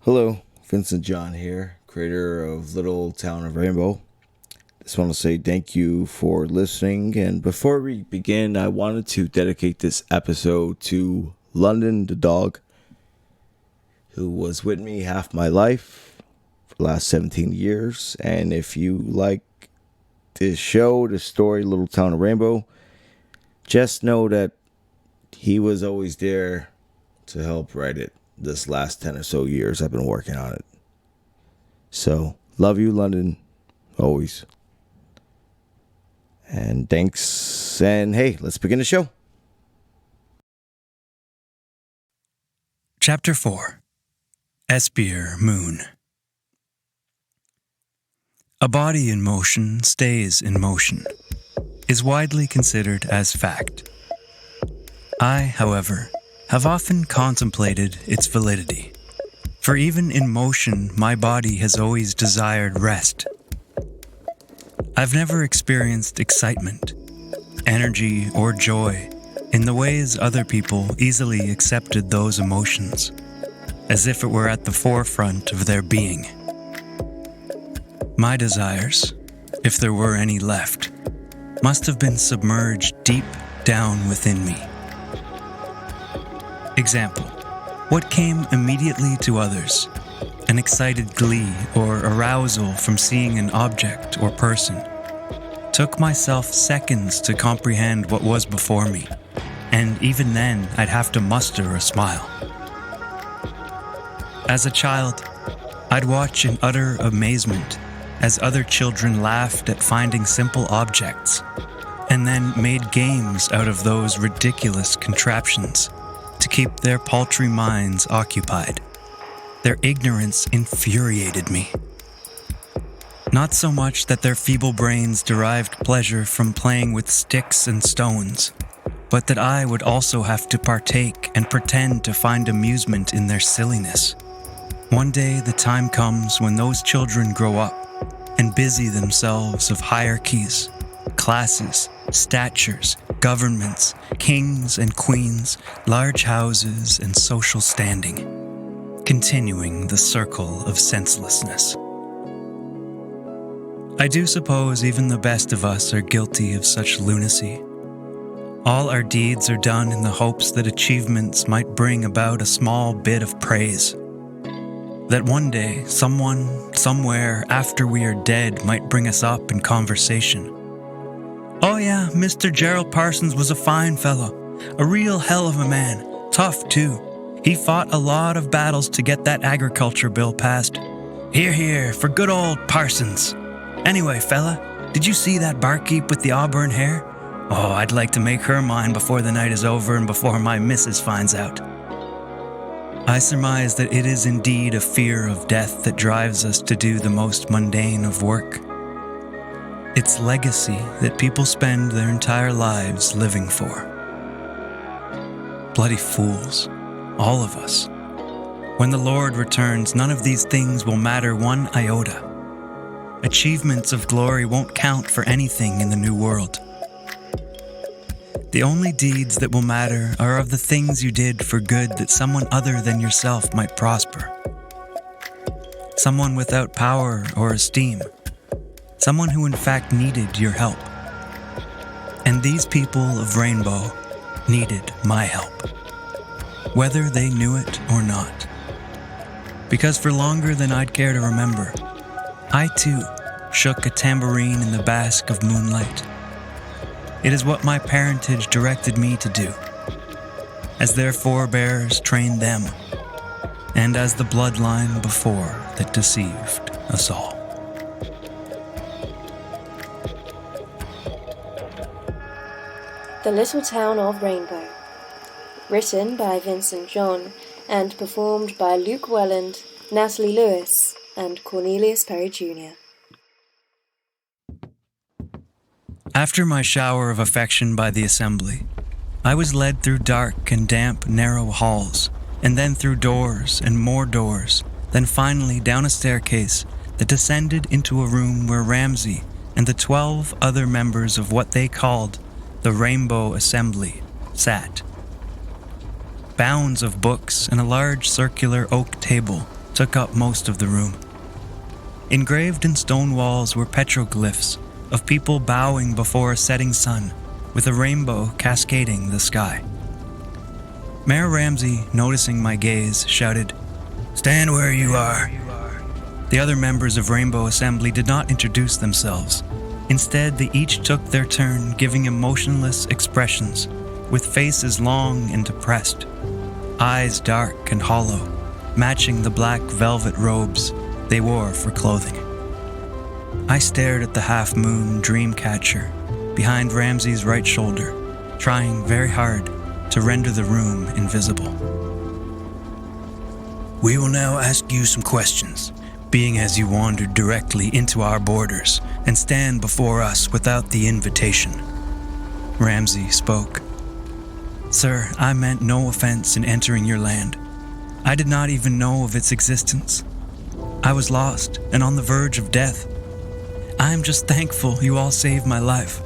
Hello, Vincent John here, creator of Little Town of Rainbow. Just want to say thank you for listening. And before we begin, I wanted to dedicate this episode to London the dog, who was with me half my life for the last 17 years. And if you like this show, the story, Little Town of Rainbow, just know that he was always there to help write it. This last 10 or so years I've been working on it. So, love you, London, always. And thanks, and hey, let's begin the show. Chapter 4. Espier Moon. A body in motion stays in motion, is widely considered as fact. I, however, have often contemplated its validity, for even in motion my body has always desired rest. I've never experienced excitement, energy, or joy in the ways other people easily accepted those emotions, as if it were at the forefront of their being. My desires, if there were any left, must have been submerged deep down within me. Example, what came immediately to others, an excited glee or arousal from seeing an object or person, took myself seconds to comprehend what was before me, and even then I'd have to muster a smile. As a child, I'd watch in utter amazement as other children laughed at finding simple objects, and then made games out of those ridiculous contraptions to keep their paltry minds occupied. Their ignorance infuriated me. Not so much that their feeble brains derived pleasure from playing with sticks and stones, but that I would also have to partake and pretend to find amusement in their silliness. One day the time comes when those children grow up and busy themselves of hierarchies, classes, statures, governments, kings and queens, large houses, and social standing, continuing the circle of senselessness. I do suppose even the best of us are guilty of such lunacy. All our deeds are done in the hopes that achievements might bring about a small bit of praise. That one day, someone, somewhere, after we are dead, might bring us up in conversation. Oh yeah, Mr. Gerald Parsons was a fine fellow, a real hell of a man, tough too. He fought a lot of battles to get that agriculture bill passed. Hear, hear, for good old Parsons. Anyway, fella, did you see that barkeep with the auburn hair? Oh, I'd like to make her mine before the night is over and before my missus finds out. I surmise that it is indeed a fear of death that drives us to do the most mundane of work. It's legacy that people spend their entire lives living for. Bloody fools, all of us. When the Lord returns, none of these things will matter one iota. Achievements of glory won't count for anything in the new world. The only deeds that will matter are of the things you did for good that someone other than yourself might prosper. Someone without power or esteem. Someone who in fact needed your help. And these people of Rainbow needed my help, whether they knew it or not. Because for longer than I'd care to remember, I too shook a tambourine in the bask of moonlight. It is what my parentage directed me to do, as their forebears trained them, and as the bloodline before that deceived us all. The Little Town of Rainbow. Written by Vincent John and performed by Luke Welland, Natalie Lewis, and Cornelius Perry Jr. After my shower of affection by the assembly, I was led through dark and damp, narrow halls, and then through doors and more doors, then finally down a staircase that descended into a room where Ramsay and the 12 other members of what they called the Rainbow Assembly sat. Bounds of books and a large circular oak table took up most of the room. Engraved in stone walls were petroglyphs of people bowing before a setting sun, with a rainbow cascading the sky. Mayor Ramsey, noticing my gaze, shouted, "Stand where you are." The other members of Rainbow Assembly did not introduce themselves. Instead, they each took their turn, giving emotionless expressions, with faces long and depressed, eyes dark and hollow, matching the black velvet robes they wore for clothing. I stared at the half-moon dream catcher behind Ramsey's right shoulder, trying very hard to render the room invisible. "We will now ask you some questions, being as you wandered directly into our borders and stand before us without the invitation." Ramsey spoke. "Sir, I meant no offense in entering your land. I did not even know of its existence. I was lost and on the verge of death. I am just thankful you all saved my life,"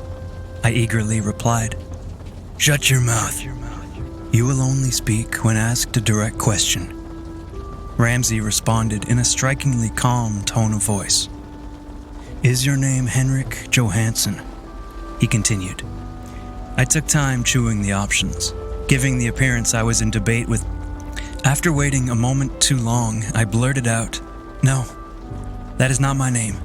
I eagerly replied. "Shut your mouth. You will only speak when asked a direct question," Ramsey responded in a strikingly calm tone of voice. "Is your name Henrik Johansson?" he continued. I took time chewing the options, giving the appearance I was in debate with. After waiting a moment too long, I blurted out, "No, that is not my name."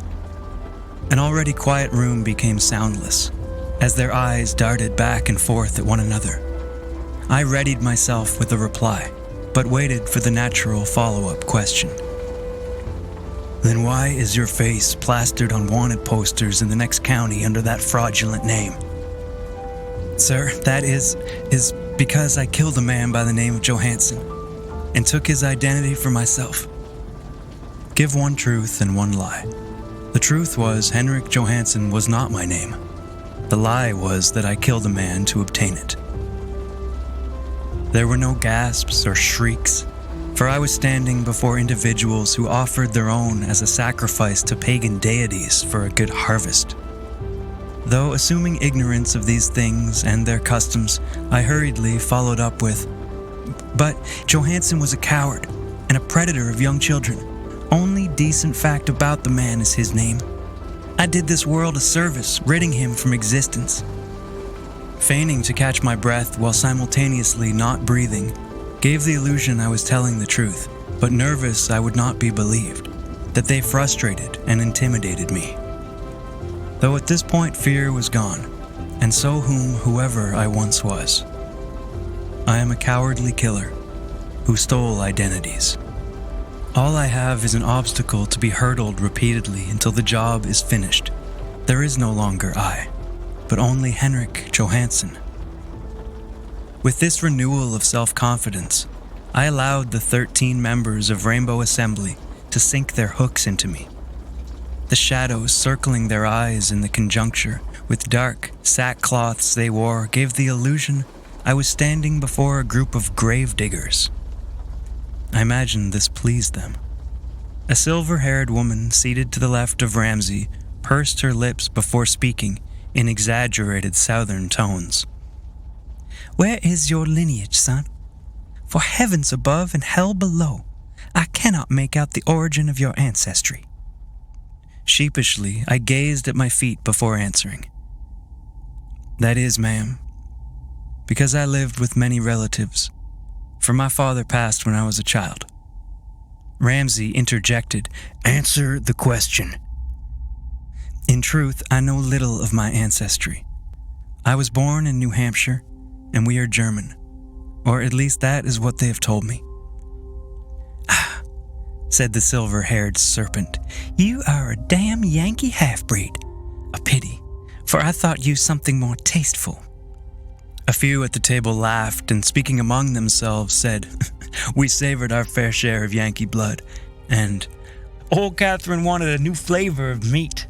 An already quiet room became soundless, as their eyes darted back and forth at one another. I readied myself with a reply, but waited for the natural follow-up question. "Then why is your face plastered on wanted posters in the next county under that fraudulent name?" "Sir, that is because I killed a man by the name of Johansson and took his identity for myself." Give one truth and one lie. The truth was Henrik Johansson was not my name. The lie was that I killed a man to obtain it. There were no gasps or shrieks, for I was standing before individuals who offered their own as a sacrifice to pagan deities for a good harvest. Though assuming ignorance of these things and their customs, I hurriedly followed up with, "But Johansson was a coward and a predator of young children. Only decent fact about the man is his name. I did this world a service, ridding him from existence." Feigning to catch my breath while simultaneously not breathing, gave the illusion I was telling the truth, but nervous I would not be believed, that they frustrated and intimidated me. Though at this point fear was gone, and so whoever I once was. I am a cowardly killer who stole identities. All I have is an obstacle to be hurdled repeatedly until the job is finished. There is no longer I, but only Henrik Johansson. With this renewal of self-confidence, I allowed the 13 members of Rainbow Assembly to sink their hooks into me. The shadows circling their eyes in the conjuncture with dark sackcloths they wore gave the illusion I was standing before a group of grave-diggers. I imagined this pleased them. A silver-haired woman seated to the left of Ramsey pursed her lips before speaking in exaggerated southern tones. "Where is your lineage, son? For heavens above and hell below, I cannot make out the origin of your ancestry." Sheepishly, I gazed at my feet before answering. "That is, ma'am, because I lived with many relatives, for my father passed when I was a child." Ramsey interjected, "Answer the question." "In truth, I know little of my ancestry. I was born in New Hampshire, and we are German, or at least that is what they have told me." "Ah," said the silver-haired serpent, "you are a damn Yankee half-breed. A pity, for I thought you something more tasteful." A few at the table laughed and, speaking among themselves, said, "We savored our fair share of Yankee blood," and "Old Catherine wanted a new flavor of meat."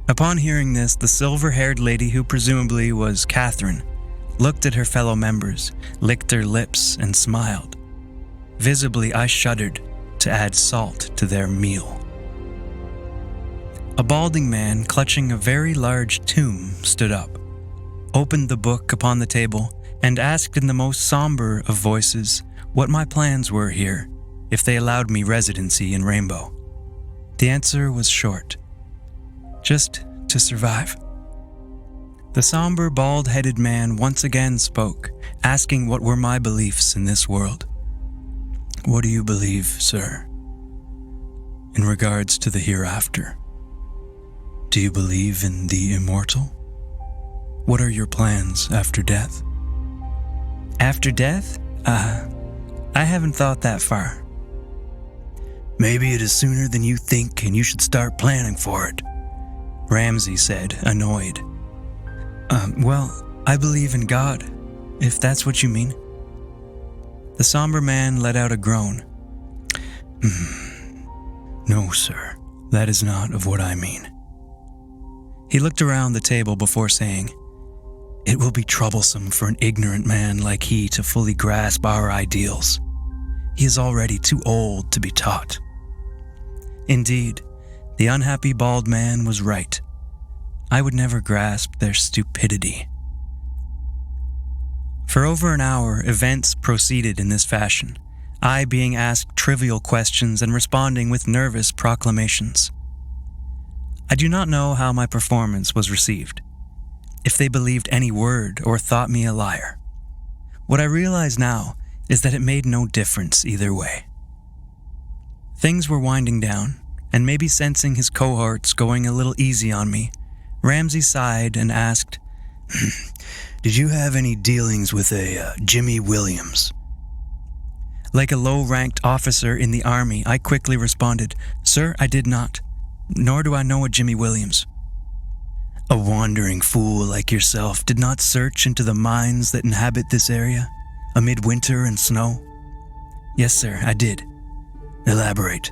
Upon hearing this, the silver-haired lady, who presumably was Catherine, looked at her fellow members, licked her lips, and smiled. Visibly, I shuddered to add salt to their meal. A balding man clutching a very large tome stood up, opened the book upon the table, and asked in the most somber of voices what my plans were here, if they allowed me residency in Rainbow. The answer was short. Just to survive. The somber, bald-headed man once again spoke, asking what were my beliefs in this world. What do you believe, sir, in regards to the hereafter? Do you believe in the immortal? What are your plans after death? After death? I haven't thought that far. Maybe it is sooner than you think and you should start planning for it, Ramsey said, annoyed. Well, I believe in God, if that's what you mean. The somber man let out a groan. No, sir, that is not of what I mean. He looked around the table before saying, It will be troublesome for an ignorant man like he to fully grasp our ideals. He is already too old to be taught. Indeed, the unhappy bald man was right. I would never grasp their stupidity. For over an hour, events proceeded in this fashion, I being asked trivial questions and responding with nervous proclamations. I do not know how my performance was received, if they believed any word or thought me a liar. What I realize now is that it made no difference either way. Things were winding down, and maybe sensing his cohorts going a little easy on me, Ramsey sighed and asked, Did you have any dealings with a Jimmy Williams? Like a low-ranked officer in the army, I quickly responded, Sir, I did not, nor do I know a Jimmy Williams. A wandering fool like yourself did not search into the mines that inhabit this area, amid winter and snow? Yes, sir, I did. Elaborate.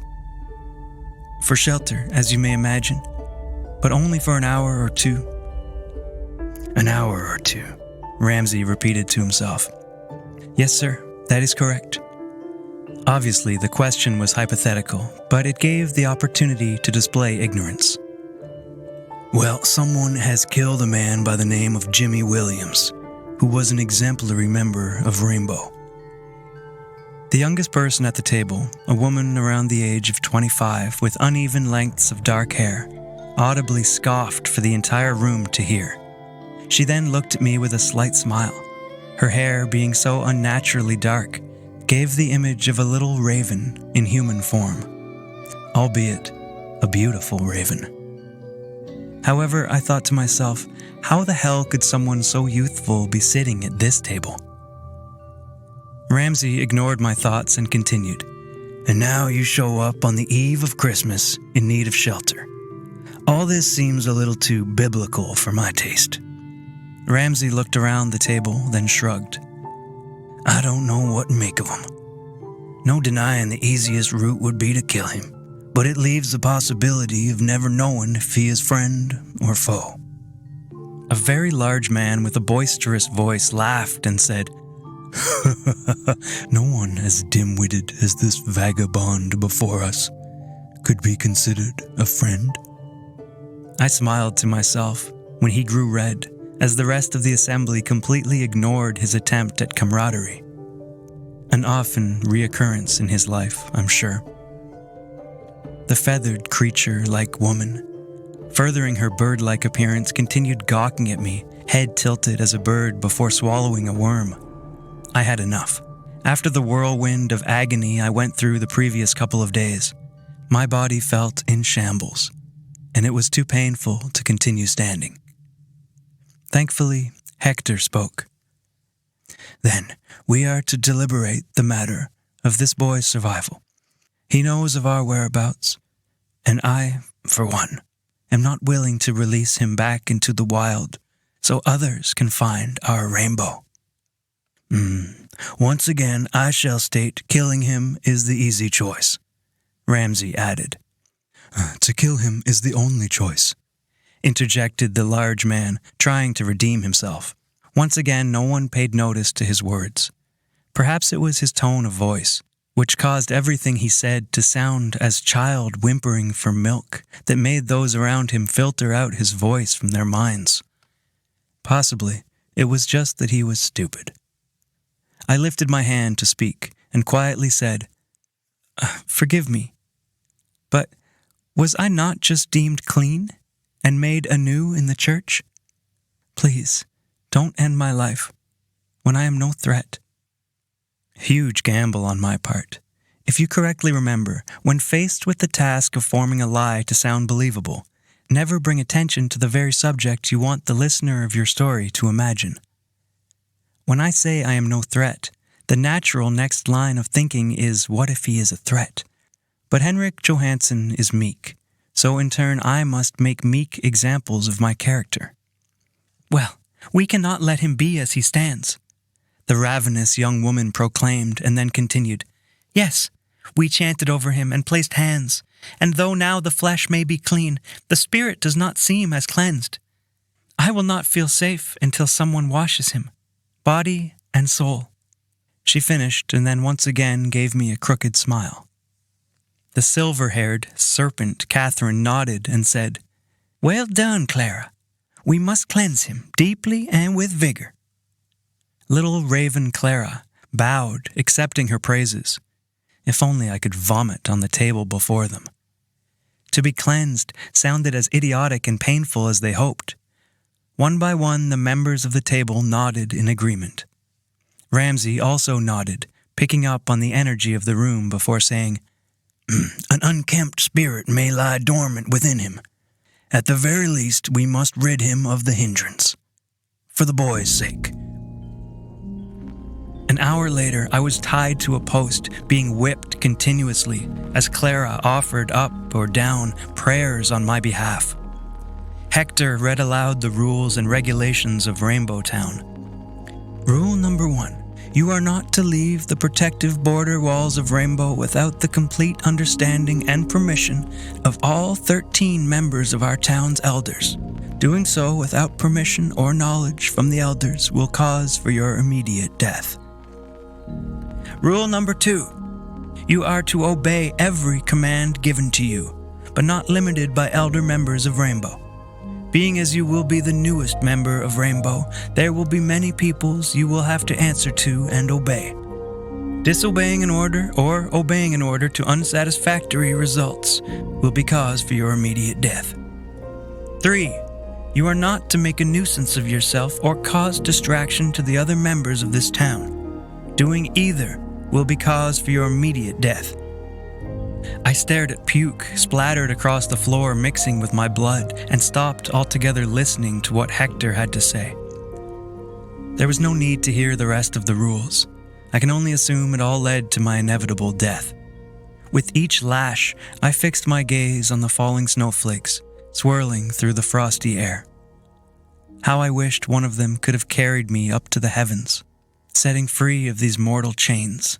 For shelter, as you may imagine, but only for an hour or two. An hour or two, Ramsey repeated to himself. Yes, sir, that is correct. Obviously, the question was hypothetical, but it gave the opportunity to display ignorance. Well, someone has killed a man by the name of Jimmy Williams, who was an exemplary member of Rainbow. The youngest person at the table, a woman around the age of 25 with uneven lengths of dark hair, audibly scoffed for the entire room to hear. She then looked at me with a slight smile. Her hair, being so unnaturally dark, gave the image of a little raven in human form, albeit a beautiful raven. However, I thought to myself, how the hell could someone so youthful be sitting at this table? Ramsey ignored my thoughts and continued, And now you show up on the eve of Christmas in need of shelter. All this seems a little too biblical for my taste. Ramsey looked around the table, then shrugged. I don't know what to make of him. No denying the easiest route would be to kill him, but it leaves the possibility of never knowing if he is friend or foe. A very large man with a boisterous voice laughed and said, No one as dim-witted as this vagabond before us could be considered a friend. I smiled to myself when he grew red, as the rest of the assembly completely ignored his attempt at camaraderie. An often reoccurrence in his life, I'm sure. The feathered creature-like woman, furthering her bird-like appearance, continued gawking at me, head tilted as a bird before swallowing a worm. I had enough. After the whirlwind of agony I went through the previous couple of days, my body felt in shambles, and it was too painful to continue standing. Thankfully, Hector spoke. Then, we are to deliberate the matter of this boy's survival. He knows of our whereabouts, and I, for one, am not willing to release him back into the wild so others can find our rainbow. Once again, I shall state killing him is the easy choice, Ramsey added. To kill him is the only choice, interjected the large man, trying to redeem himself. Once again, no one paid notice to his words. Perhaps it was his tone of voice, which caused everything he said to sound as child whimpering for milk, that made those around him filter out his voice from their minds. Possibly, it was just that he was stupid. I lifted my hand to speak and quietly said, Forgive me, but was I not just deemed clean and made anew in the church? Please, don't end my life when I am no threat. Huge gamble on my part. If you correctly remember, when faced with the task of forming a lie to sound believable, never bring attention to the very subject you want the listener of your story to imagine. When I say I am no threat, the natural next line of thinking is, what if he is a threat? But Henrik Johansson is meek, so in turn I must make meek examples of my character. Well, we cannot let him be as he stands, the ravenous young woman proclaimed, and then continued, Yes, we chanted over him and placed hands, and though now the flesh may be clean, the spirit does not seem as cleansed. I will not feel safe until someone washes him, body and soul. She finished and then once again gave me a crooked smile. The silver-haired serpent Catherine nodded and said, Well done, Clara. We must cleanse him deeply and with vigor. Little raven Clara bowed, accepting her praises. If only I could vomit on the table before them. To be cleansed sounded as idiotic and painful as they hoped. One by one, the members of the table nodded in agreement. Ramsay also nodded, picking up on the energy of the room before saying, An unkempt spirit may lie dormant within him. At the very least, we must rid him of the hindrance. For the boy's sake. An hour later, I was tied to a post, being whipped continuously, as Clara offered up or down prayers on my behalf. Hector read aloud the rules and regulations of Rainbow Town. Rule number 1. You are not to leave the protective border walls of Rainbow without the complete understanding and permission of all 13 members of our town's elders. Doing so without permission or knowledge from the elders will cause for your immediate death. Rule number 2. You are to obey every command given to you, but not limited by elder members of Rainbow. Being as you will be the newest member of Rainbow, there will be many peoples you will have to answer to and obey. Disobeying an order or obeying an order to unsatisfactory results will be cause for your immediate death. 3. You are not to make a nuisance of yourself or cause distraction to the other members of this town. Doing either will be cause for your immediate death. I stared at puke splattered across the floor mixing with my blood and stopped altogether listening to what Hector had to say. There was no need to hear the rest of the rules. I can only assume it all led to my inevitable death. With each lash, I fixed my gaze on the falling snowflakes, swirling through the frosty air. How I wished one of them could have carried me up to the heavens, setting free of these mortal chains.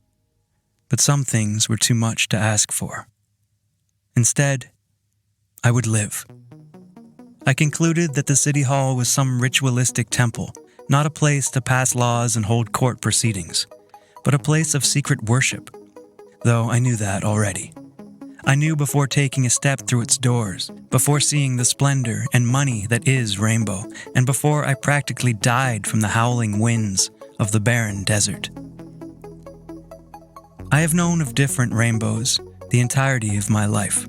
But some things were too much to ask for. Instead, I would live. I concluded that the city hall was some ritualistic temple, not a place to pass laws and hold court proceedings, but a place of secret worship, though I knew that already. I knew before taking a step through its doors, before seeing the splendor and money that is Rainbow, and before I practically died from the howling winds of the barren desert. I have known of different rainbows the entirety of my life.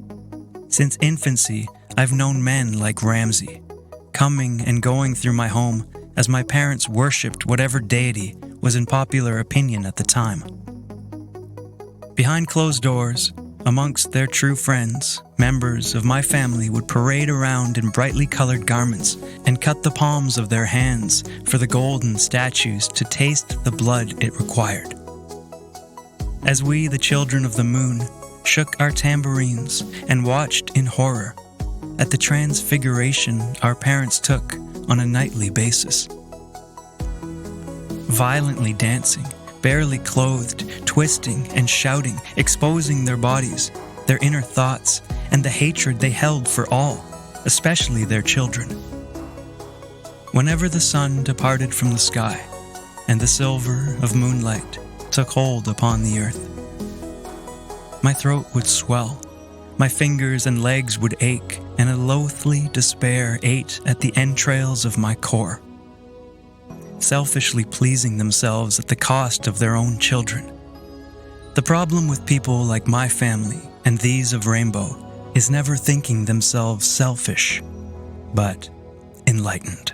Since infancy, I've known men like Ramsay, coming and going through my home as my parents worshipped whatever deity was in popular opinion at the time. Behind closed doors, amongst their true friends, members of my family would parade around in brightly colored garments and cut the palms of their hands for the golden statues to taste the blood it required. As we, the children of the moon, shook our tambourines and watched in horror at the transfiguration our parents took on a nightly basis. Violently dancing, barely clothed, twisting and shouting, exposing their bodies, their inner thoughts, and the hatred they held for all, especially their children. Whenever the sun departed from the sky, and the silver of moonlight took hold upon the earth, my throat would swell, my fingers and legs would ache, and a loathly despair ate at the entrails of my core, selfishly pleasing themselves at the cost of their own children. The problem with people like my family and these of Rainbow is never thinking themselves selfish, but enlightened.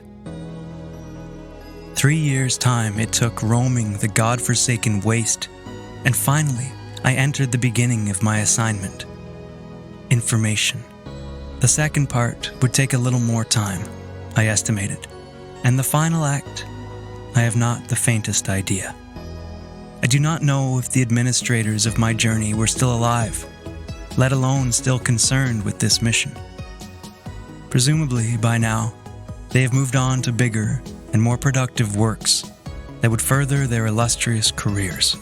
3 years' time it took roaming the godforsaken waste, and finally I entered the beginning of my assignment. Information. The second part would take a little more time, I estimated, and the final act, I have not the faintest idea. I do not know if the administrators of my journey were still alive, let alone still concerned with this mission. Presumably, by now, they have moved on to bigger and more productive works that would further their illustrious careers,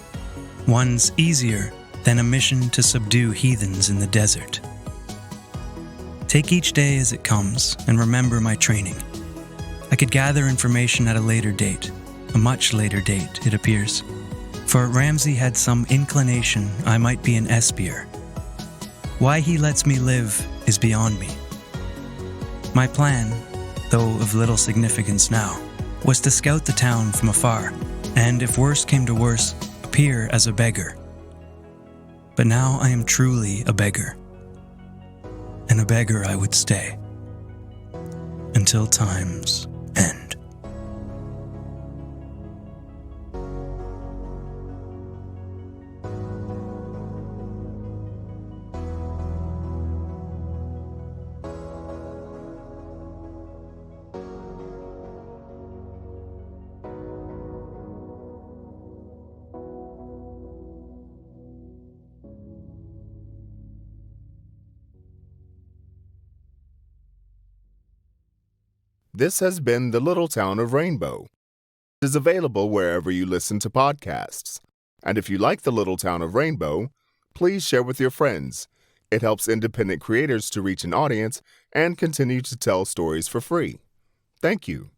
ones easier than a mission to subdue heathens in the desert. Take each day as it comes and remember my training. I could gather information at a later date, a much later date, it appears, for Ramsay had some inclination I might be an Espier. Why he lets me live is beyond me. My plan, though of little significance now, was to scout the town from afar, and if worse came to worse, appear as a beggar. But now I am truly a beggar, and a beggar I would stay, until time's end. This has been The Little Town of Rainbow. It is available wherever you listen to podcasts. And if you like The Little Town of Rainbow, please share with your friends. It helps independent creators to reach an audience and continue to tell stories for free. Thank you.